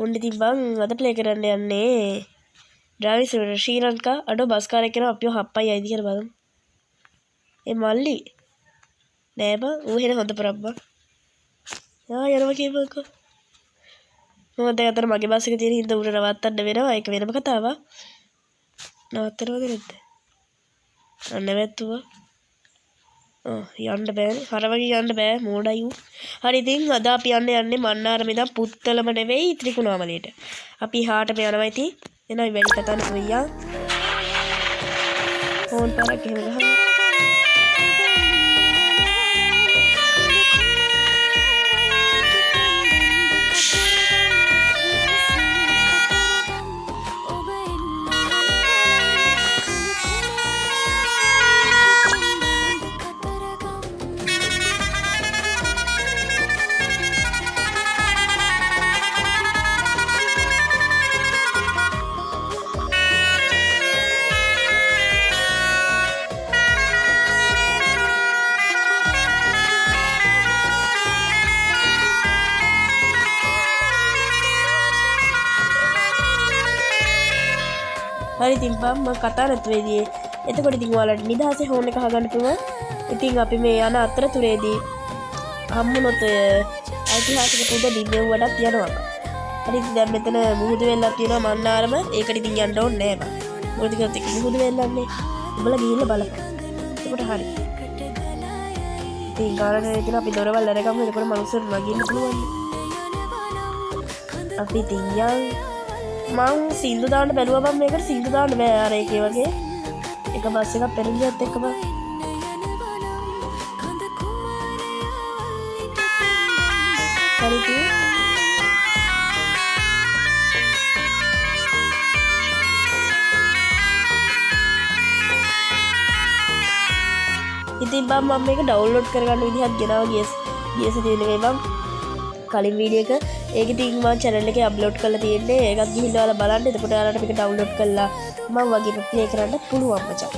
ඔන්න ඉතින් බං අද ප්ලේ කරන්න යන්නේ ඩ්‍රයිවිං සිමුලේටර් ශ්‍රී ලංකා අඩෝ බස් කාර් එක කෙනා අපිව හප්පයි අයිද කියලා බලමු. ඒ මල්ලි නෑ බං ඌ එහෙන හොඳ පරක් බං. යනවා කියපන්කෝ. මම දැන් අතන මගේ බස් එක තියෙන හින්දා ඌට නවත්තන්න වෙනවා. ඒක වෙනම කතාවක්. නවත්තනවද නැද්ද? අන්න නැවැත්තුවා. යන්න බෑනේ. හර වගේ යන්න බෑ මෝඩයි ඌ. හරි ඉතින් අද අපි යන්නේ මන්නාරම ඉඳන් පුත්තලම නෙවෙයි ත්‍රිකුණාමලයට. අපි හාටම යනවා ඉතින්. එනයි වැඩි කතා නැතුව යන්න. ෆෝන් පාරක් එහෙම ගහන්න. හරි ඉතින් මම කතා නැතුවේදී එතකොට ඉතින් ඔයාලට නිදහසේ ෆෝන් එක අහගන්න පුළුවන්. ඉතින් අපි මේ යන අතරතුරේදී හම්බුනොත් ඓතිහාසික පුද දිව්‍යවඩත් යනවා. හරි ඉතින් දැන් මෙතන මුහුදු වෙල්ලක් තියෙනවා මන්නාරම. ඒකට ඉතින් යන්න ඕනේ නෑ බං. මොකද කිව්වොත් ඒක මුහුදු වෙල්ලන්නේ. උඹලා ගිහිල්ලා බලපන්. එතකොට හරි. ඉතින් ගානට ඉතින් අපි දොරවල් අරගමු. එතකොට මනුස්සයෙක් නගින්න පුළුවන්. අපි ඉතින් මං සින්දු දාන්න බැලුවා බං මේකට සින්දු දාන්න බෑ අර ඒකේ වගේ එක බස් එකක් පෙරලියත් එක්ක බං හරි ඉතින් බං මම මේක ඩවුන්ලෝඩ් කරගන්න විදිහක් ගෙනාවා ගිය සතියේ නෙවෙයි බං කලින් වීඩියෝ එක ඒක ඉතින් මම channel එකේ අප්ලෝඩ් කරලා තියෙන්නේ ඒකත් ගිහිල්ලා ඔයාලා බලන්න එතකොට ඔයාලට මේක ඩවුන්ලෝඩ් කරලා මම වගේ ප්ලේ කරන්න පුළුවන් මචං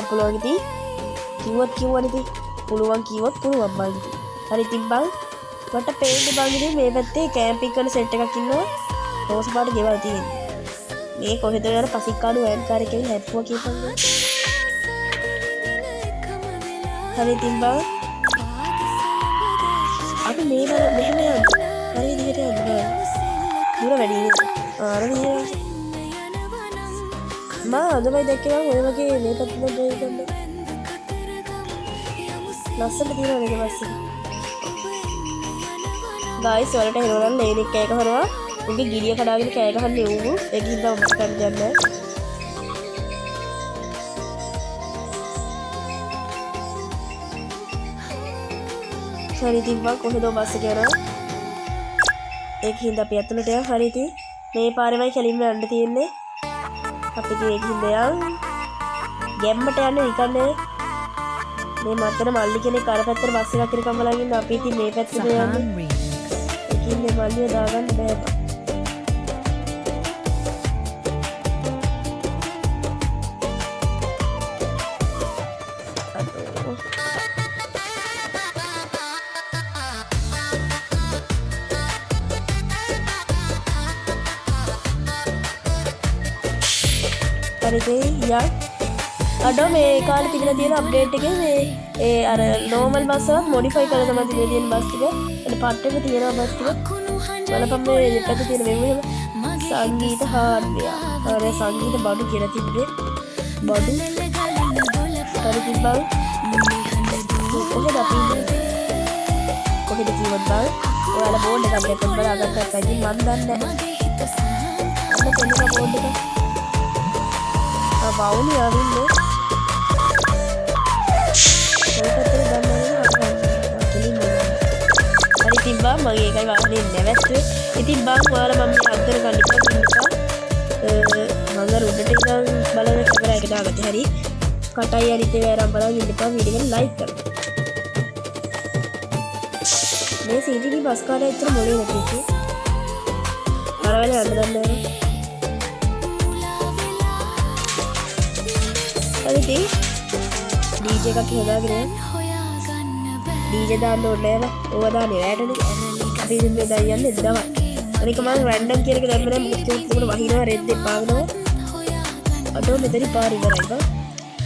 පුළුවන් ඉතින් කිව්වනේ ඉතින් පුළුවන් බං ඉතින් හරි ඉතින් බං මට පේන්නේ බං ඉතින් මේ පැත්තේ කැම්පින් කරන සෙට් එකක් ඉන්නවා රෝස් පාට ගෙවල් තියෙන්නේ මේ කොහෙද යන පසික්කාඩු වෑන් කාර් එකේ හැප්පුවා කියපන්නේ හරි ඉතින් බං අපි මේ වල මෙහෙම යන්න. හරි විදිහට යන්න බෑ. දුර වැඩි නේද? අර විදිහට. මම අදමයි දැක්කේ මම ඔය වගේ මේ පැත්තට ඩ්‍රයිව් කරන්න. ලස්සන තියෙනවා නේද බස් එක. ගායිස් වලට හිරවන්න ලේනික් කෑ ගහනවා. උගේ ගිරිය කඩාගෙන කෑ ගහන්නේ ඌ. ඒක හින්දා මට කරන්න දෙන්නේ නැහැ. හරි ඉතින් බං කොහෙද බස් එක යනවා ඒක හින්දා අපි අතනට යමු හරි ඉතින් මේ පාරේමයි කෙලින්ම යන්න තියෙන්නේ අපි ඉතින් ඒක හින්දා යමු ගැම්මට යන්නේ නිකන් නේ මේ මත්තර මල්ලි කෙනෙක් අර පැත්තට බස් එකක් ඉරකම් බලන් ඉන්න අපි ඉතින් මේ පැත්තට යන්නේ ඒකින් මේ මල්ලිය දාගන්න බෑ අඩෝ මේ කාලේ තිබිලා තියෙන අප්ඩේට් එකේ මේ ඒ අර නෝමල් බස් එක මොඩිෆයි කරලා තමයි තිබිලා තියෙන බස් ටික. ඒ පාට් එක තියෙනවා බස් ටික. බලපන් මේ පැත්තේ තියෙන මෙහෙම සංගීත හාඩ්වෙයා. අර සංගීත බඩු කියලා තිබ්බේ. බඩු. හරි තිබ්බා. කොහෙද අපි ඉන්නේ? කොහෙද කිව්වොත් බං? ඔයාලා බෝඩ් එකක් දැක්කම බලාගත්තා ඉතින් මන් දන්නේ නැහැ. අන්න කොහෙද බෝඩ් එක? වවුලි ආවින්නේ කොල්පතේ ගන්නනේ හරි තිබ්බා මගේ එකයි වාහනේ නැවැත්තුවේ ඉතින් බං ඔයාලා මම මේ අද්දර ගන්න ඉන්නවා මම උඩට ඉඳන් බලන කැමරා එක දාගත්තේ හරි කටයි අනිත් ඒවා අරන් බලන් ඉන්නපන් වීඩියෝ එක ලයික් කරන්න මේ CGV බස් කාර්යය ඇත්තට මොලේ නැති එකේ අර වෙලේ අඳුරන්නේ ඉතින් DJ එකක් හදාගෙන DJ දාන්න ඕනේ නෑ ඕවා දාන්නේ රැටනේ අපි ඉතින් මේ දැන් යන්නේ දවල් අනික මම රැන්ඩම් කියන එක දැම්මම මොකද උඩ වහිනවා රෙද්ද පාගනවා අඩෝ මෙතන පාර ඉවරයි බං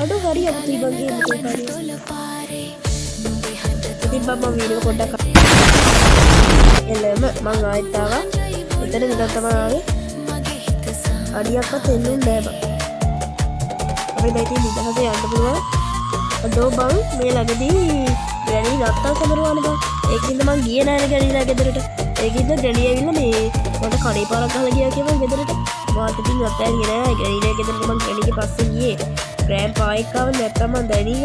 අඩෝ හරි අපුයි බං ගේම් එකේ පාරේ ඉතින් මම වීඩියෝ පොඩ්ඩක් එළම මං ආයෙත් ආවා එතන ඉඳන් තමයි ආවේ අඩියක්වත් එන්නේ නැහැ බං අපි දැන් ඉතින් නිදහසේ යන්න පුළුවන් අඩෝ බං මේ ළඟදී ග්‍රැනි නත්තල් සමරුවානේ බං ඒකින්ද මං ගියේ නෑනේ ග්‍රැනිලා ගෙදරට ඒකින්ද ග්‍රැනි ඇවිල්ලා මේ මට කණේ පාරක් ගහලා ගියා කියලා ගෙදරට මාත් ඉතින් අතෑරියේ නෑ ග්‍රැනිලා ගෙදරට මං ග්‍රැනිගේ පස්සේ ගියේ ග්‍රෑන්ඩ් පා එක්ක ආව නැත්තම් මං දැනි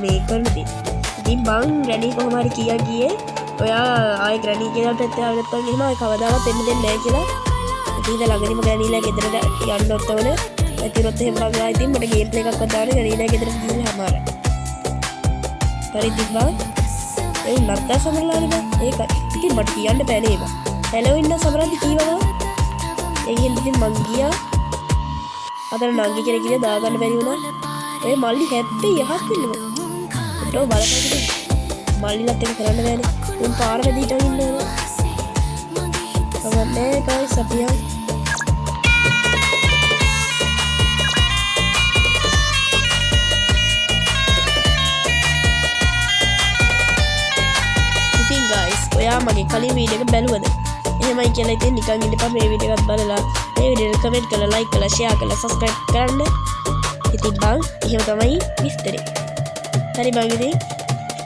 මේ කරන්නේ ඉතින් බං ග්‍රැනි කොහොම හරි කියා ගියේ ඔයා ආයේ ග්‍රැනි කියලා පැත්තට ආව නැත්තම් එහෙම ආයේ කවදාවත් එන්න දෙන්නේ නෑ කියලා ඉතින් ළඟදීම ග්‍රැනිලා ගෙදරට යන්නත් ඕනේ ඇතිරොත් එහෙම මං ආයේ ඉතින් මට ගේම් ප්ලේ එකක්වත් දාන්න ග්‍රැනිලා ගෙදරට ගිහින් හමාරයි පරිදි බං ඒ නත්තල් සමරලානේ බං ඒකයි ඉතින් මට කියන්න බෑනේ බං හැලෝවින් සමරද්දි කීවා ඒකෙන් ඉතින් මං ගියා අතන නංගි කෙනෙක් ගියා දාගන්න බැරි වුණා ඒ මල්ලි 76ක් ඉන්නවා ඩෝ බලපෑද මල්ලිලත් එක කරන්න බෑනේ උන් පාර වැදීට ඉන්නවා අවන්නේ guys අපියා ඔයා මගේ කලින් වීඩියෝ එක බැලුවද? එහෙමයි කියලා ඉතින් නිකන් ඉඳපන් මේ වීඩියෝ එකත් බලලා මේ වීඩියෝ එක කමෙන්ට් කරලා ලයික් කරලා ෂෙයා කරලා සබ්ස්ක්‍රයිබ් කරන්න. ඉතින් බං එහෙම තමයි විස්තරේ. හරි බං ඉතින්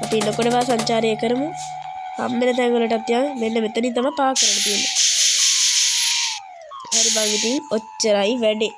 අපි ලොකඩවා සංචාරය කරමු. හම්බෙන තැන් වලටත් යන්න මෙන්න මෙතනින් තමයි පා කරන්න තියෙන්නේ. හරි බං ඉතින් ඔච්චරයි වැඩේ.